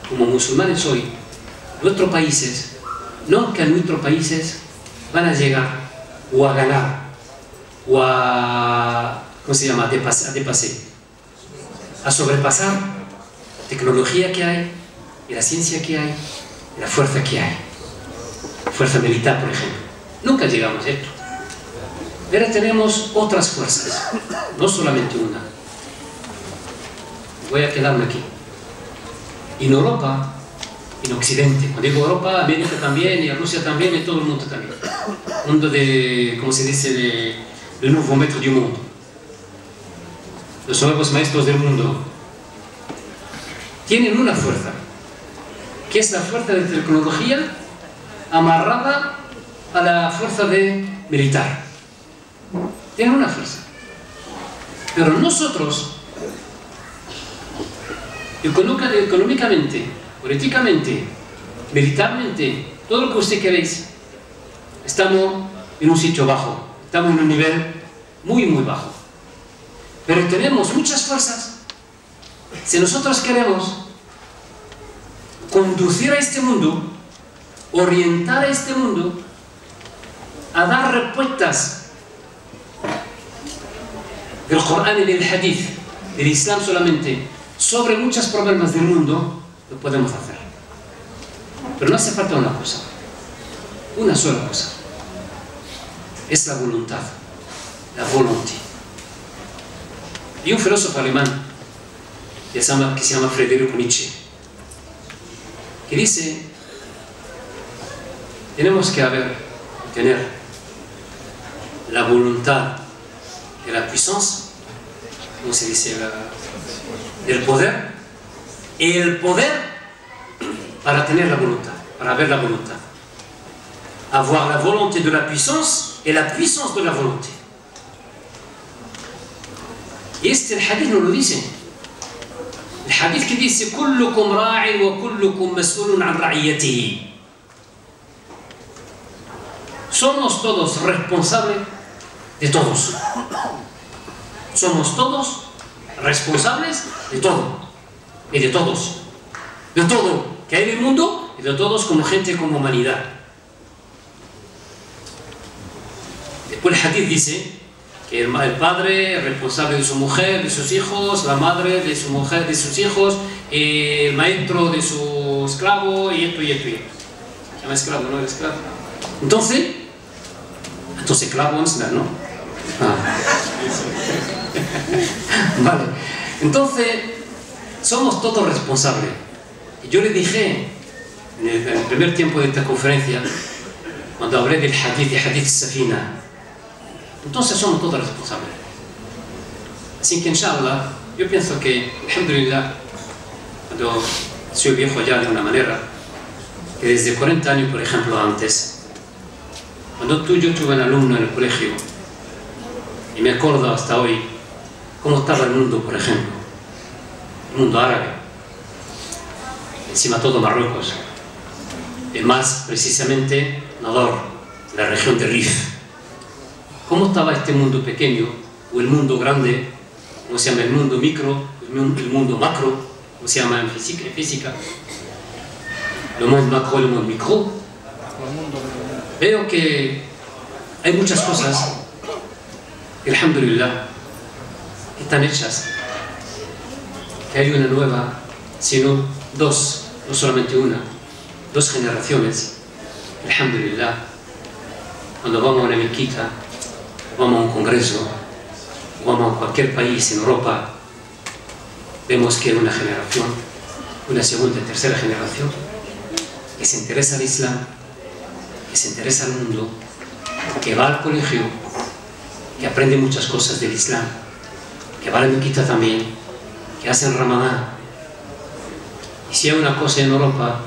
como musulmanes hoy, nuestros países, nunca nuestros países van a llegar o a ganar o a, ¿cómo se llama?, a sobrepasar la tecnología que hay y la ciencia que hay y la fuerza que hay, fuerza militar, por ejemplo. Nunca llegamos a esto. Pero tenemos otras fuerzas, no solamente una. Voy a quedarme aquí. En Europa, en Occidente, cuando digo Europa, América también, y Rusia también, y todo el mundo también. Mundo de, ¿cómo se dice?, del nuevo metro del mundo. Los nuevos maestros del mundo tienen una fuerza, que es la fuerza de tecnología amarrada a la fuerza militar. Tienen una fuerza. Pero nosotros, económicamente, políticamente, militarmente, todo lo que usted queréis, estamos en un sitio bajo, estamos en un nivel muy, muy bajo. Pero tenemos muchas fuerzas. Si nosotros queremos conducir a este mundo, orientar a este mundo, a dar respuestas del Corán y del Hadith, del Islam solamente, sobre muchos problemas del mundo, lo podemos hacer. Pero no hace falta una cosa, una sola cosa. Es la voluntad, la volonté. Y un filósofo alemán que se llama Friedrich Nietzsche, que dice: tenemos que tener la voluntad de la puissance, ¿cómo se dice? Del poder, y el poder para tener la voluntad, para ver la voluntad. Avoir la volonté de la puissance et la puissance de la volonté. Y el hadith no lo dice. El hadith que dice: كلكم راع وكلكم مسؤول عن رعيته. Somos todos responsables de todos. Somos todos responsables de todo. Y de todos. De todo que hay en el mundo y de todos como gente, como humanidad. Después el hadith dice que el padre es responsable de su mujer, de sus hijos, la madre de su mujer, de sus hijos, el maestro de su esclavo, y esto y esto y esto. Se llama esclavo, ¿no? El esclavo. Entonces esclavo, ¿no? Vale. Entonces, somos todos responsables. Y yo le dije, en el primer tiempo de esta conferencia, cuando hablé del hadith, de hadith Safina, entonces somos todos responsables. Así que, inshallah, yo pienso que, alhamdulillah, cuando soy viejo ya de una manera, que desde 40 años, por ejemplo, antes, cuando yo tuve un alumno en el colegio, y me acuerdo hasta hoy cómo estaba el mundo, por ejemplo, el mundo árabe, encima todo Marruecos, y más precisamente Nador, la región de Rif. ¿Cómo estaba este mundo pequeño, o el mundo grande, cómo se llama el mundo micro, el mundo macro, cómo se llama en física, el mundo macro, el mundo micro? Veo que hay muchas cosas que, alhamdulillah, están hechas, que hay una nueva, sino dos, no solamente una, dos generaciones, alhamdulillah. Cuando vamos a una mezquita, vamos a un congreso, vamos a cualquier país en Europa, vemos que hay una generación, una segunda y tercera generación, que se interesa al Islam, que se interesa al mundo, que va al colegio, que aprende muchas cosas del Islam, que va a la mezquita también, que hacen Ramadán. Y si hay una cosa en Europa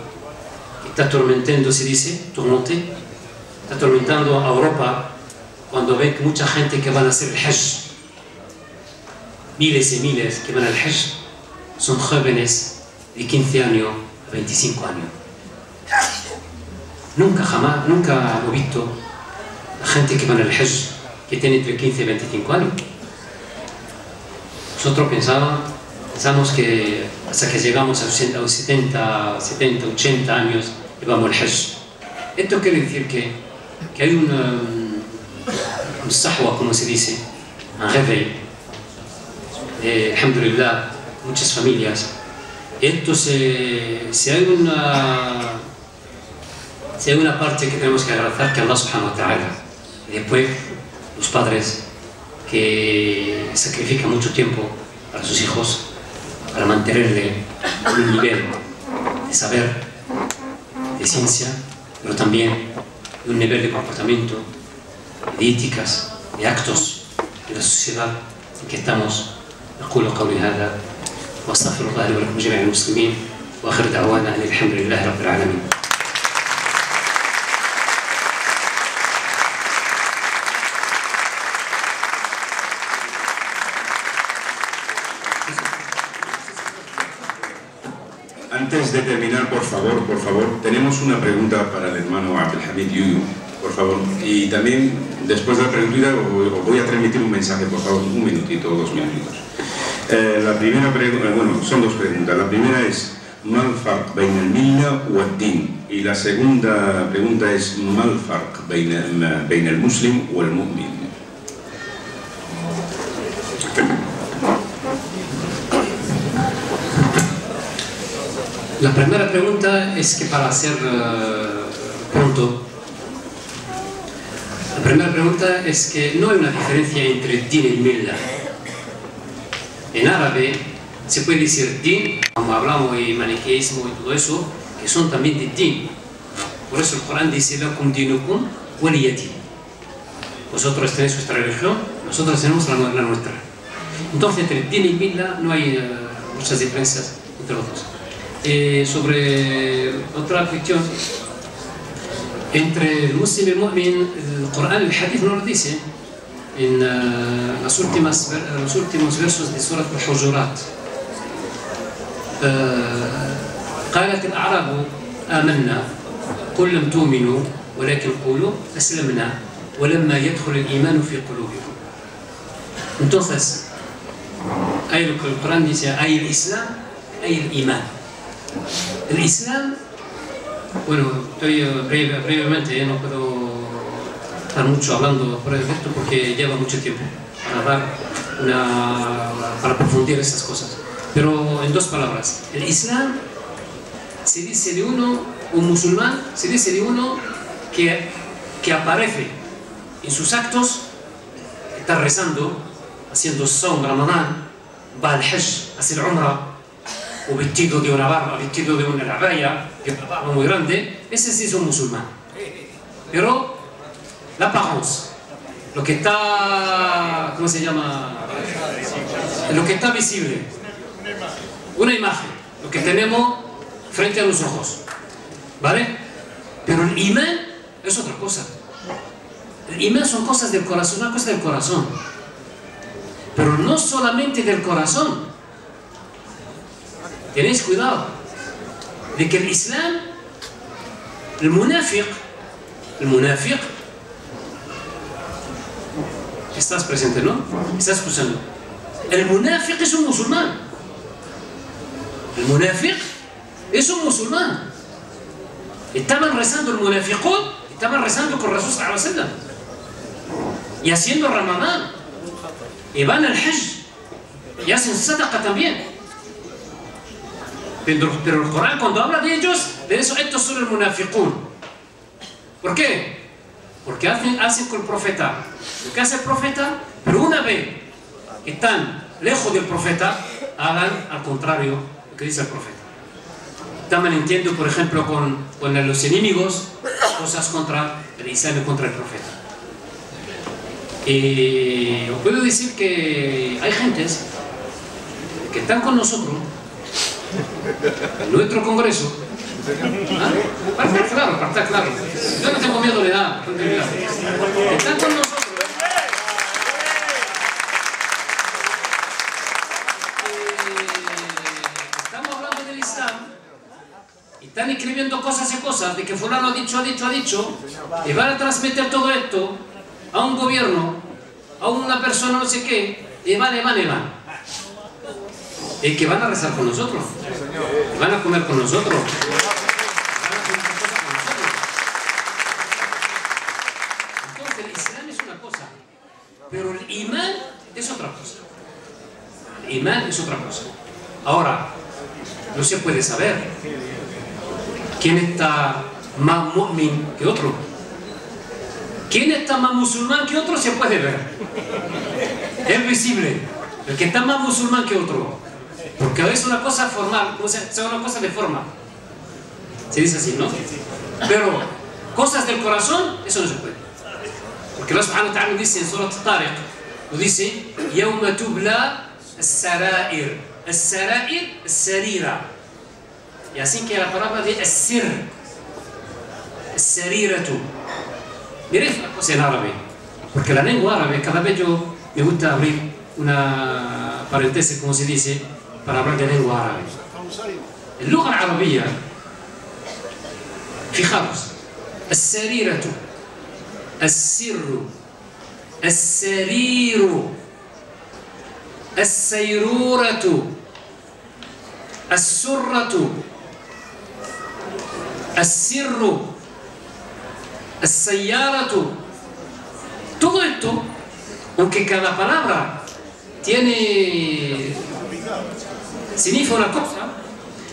que está atormentando, se dice, está atormentando a Europa cuando ven que mucha gente que van a hacer el Hajj, miles y miles que van al Hajj, son jóvenes de 15 años a 25 años. Nunca he visto a gente que va al Hajj que tiene entre 15 y 25 años. Nosotros pensamos que hasta que llegamos a 70, 80 años y vamos al Hajj. Esto quiere decir que hay un sahwa, como se dice, un réveil. Alhamdulillah, muchas familias. Esto si hay una parte que tenemos que agradecer, que Allah subhanahu wa ta'ala. Y después, los padres que sacrifican mucho tiempo para sus hijos, para mantenerle un nivel de saber, de ciencia, pero también de un nivel de comportamiento, de éticas, de actos de la sociedad en que estamos. أقول قولي هذا وأستغفر الله لي ولكم جميع المسلمين وآخر دعوانا أن الحمد لله رب العالمين. Antes de terminar, por favor, tenemos una pregunta para el hermano Abdelhamid Yuyu. por favor. Y también, después de la pregunta, os voy a transmitir un mensaje, por favor, un minutito o 2 minutitos. La primera pregunta, bueno, son 2 preguntas. La primera es ¿ما الفرق بين الملة والدين? Y la segunda pregunta es ¿ما الفرق بين المسلم والمؤمن? La primera pregunta es que para ser pronto, la primera pregunta es que no hay una diferencia entre din y millah. En árabe se puede decir din, como hablamos de maniqueísmo y todo eso, que son también de din. Por eso el Corán dice lakum dinukum waliya din. Vosotros tenéis vuestra religión, nosotros tenemos la nuestra. Entonces entre din y millah no hay muchas diferencias entre los dos. Sobre otra cuestión, entre el muslim y el mu'min, el Corán, el hadith no lo dice. En los últimos versos de Surat al-Hujurat, قالت الأعراب آمنا قل لم تؤمنوا ولكن قولوا أسلمنا ولما يدخل الإيمان في قلوبكم. Entonces, ahí lo que el Corán dice, hay el Islam, hay el Iman. El Islam, bueno, estoy brevemente, no puedo estar mucho hablando por esto porque lleva mucho tiempo para profundizar estas cosas. Pero en 2 palabras, el Islam se dice de uno, un musulmán, se dice de uno que aparece en sus actos, está rezando, haciendo Sawm, Ramadán, va al Hajj, hace el Umrah, o vestido de una barba, vestido de una abaya, de una barba muy grande, ese sí es un musulmán. Pero la apparence, lo que está, ¿cómo se llama? Lo que está visible, una imagen, lo que tenemos frente a los ojos, ¿vale? Pero el imán es otra cosa. El imán son cosas del corazón, una cosa del corazón, pero no solamente del corazón. Tenéis cuidado de que el Islam, el munafiq, estás presente, ¿no? Estás escuchando. El munafiq es un musulmán. El munafiq es un musulmán. Estaban rezando el munafiqón, estaban rezando con Rasul sallallahu alaihi wasallam y haciendo Ramadán, y van al Hajj y hacen sadaqa también. Pero el Corán, cuando habla de ellos, de eso, estos son el munafiqún. ¿Por qué? Porque hacen con el profeta lo que hace el profeta, pero una vez que están lejos del profeta, hagan al contrario lo que dice el profeta. Están malintiendo, por ejemplo, con los enemigos, cosas contra el Islam y contra el profeta. Y os puedo decir que hay gentes que están con nosotros en nuestro congreso, para estar claro, yo no tengo miedo de nada, están con nosotros, estamos hablando del Islam y están escribiendo cosas y cosas de que fulano ha dicho, y van a transmitir todo esto a un gobierno, a una persona no sé qué, y van. Es que van a rezar con nosotros, van a comer con nosotros, van a hacer muchas cosas con nosotros. Entonces el Islam es una cosa, pero el imán es otra cosa. El imán es otra cosa. Ahora, no se puede saber quién está más mu'min que otro. Quién está más musulmán que otro se puede ver. Es visible. El que está más musulmán que otro. Porque es una cosa formal, es una cosa de forma. Se dice así, ¿no? Pero cosas del corazón, eso no se puede. Porque Allah subhanahu wa ta'ala dice en Surat Tariq, lo dice, يَوْمَ تُبْلَى السَّرَائِرِ السَّرَائِرِ السَّرِيرَ. Y así que la palabra de السِّر السَّرِيرَةُ. Miren una cosa en árabe, porque la lengua árabe, cada vez yo me gusta abrir una paréntesis, como se dice, para hablar de lengua árabe. En lengua árabe, fijaros, السريرة السر، السرير، السيرورة، السرة، السر، السيارة. Todo esto, aunque cada palabra significa una cosa,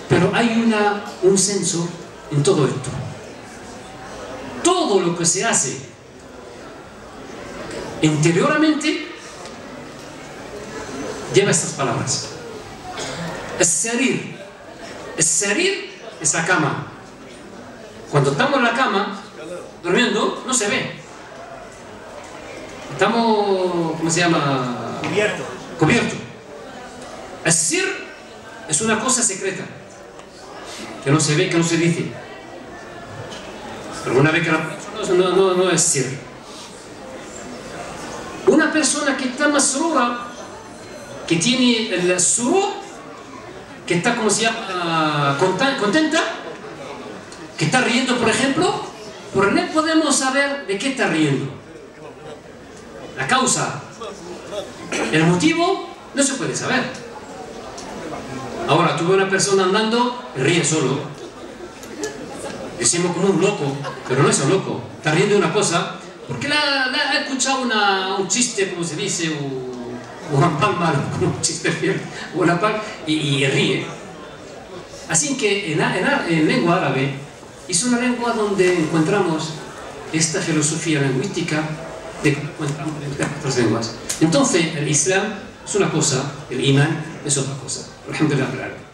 pero hay un senso en todo esto. Todo lo que se hace interiormente lleva estas palabras. El sarir es la cama. Cuando estamos en la cama, durmiendo, no se ve. Estamos, ¿cómo se llama? Cubierto. El sir es una cosa secreta, que no se ve, que no se dice. Pero una vez que no es sir. Una persona que está masrura, que tiene el surur, que está, como se llama, contenta, que está riendo, por ejemplo, por él podemos saber de qué está riendo. La causa, el motivo, no se puede saber. Ahora, tú ves una persona andando y ríe solo. Decimos como un loco, pero no es un loco. Está riendo de una cosa porque ha escuchado un chiste, como se dice, o una palma, un chiste fiel, o una palma, y ríe. Así que en lengua árabe es una lengua donde encontramos esta filosofía lingüística de que encontramos en otras lenguas. Entonces, el Islam es una cosa, el Imán es otra cosa. Alhamdulillah.